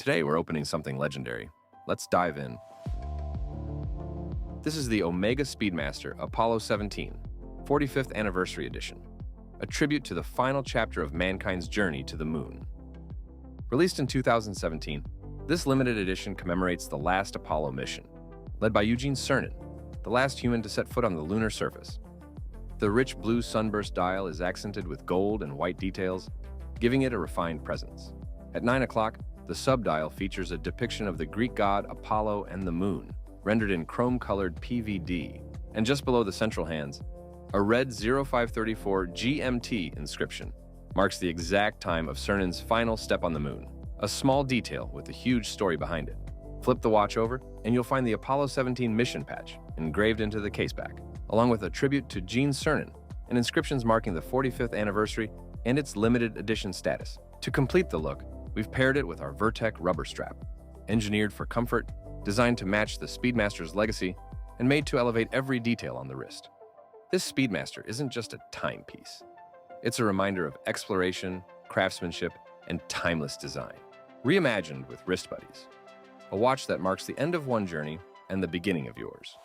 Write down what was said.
Today we're opening something legendary. Let's dive in. This is the Omega Speedmaster Apollo 17, 45th Anniversary Edition, a tribute to the final chapter of mankind's journey to the moon. Released in 2017, this limited edition commemorates the last Apollo mission, led by Eugene Cernan, the last human to set foot on the lunar surface. The rich blue sunburst dial is accented with gold and white details, giving it a refined presence. At 9 o'clock, the subdial features a depiction of the Greek god Apollo and the moon, rendered in chrome-colored PVD. And just below the central hands, a red 0534 GMT inscription marks the exact time of Cernan's final step on the moon, a small detail with a huge story behind it. Flip the watch over, and you'll find the Apollo 17 mission patch engraved into the caseback, along with a tribute to Eugene Cernan and inscriptions marking the 45th anniversary and its limited edition status. To complete the look, we've paired it with our Vertec rubber strap, engineered for comfort, designed to match the Speedmaster's legacy, and made to elevate every detail on the wrist. This Speedmaster isn't just a timepiece. It's a reminder of exploration, craftsmanship, and timeless design. Reimagined with Wristbuddys, a watch that marks the end of one journey and the beginning of yours.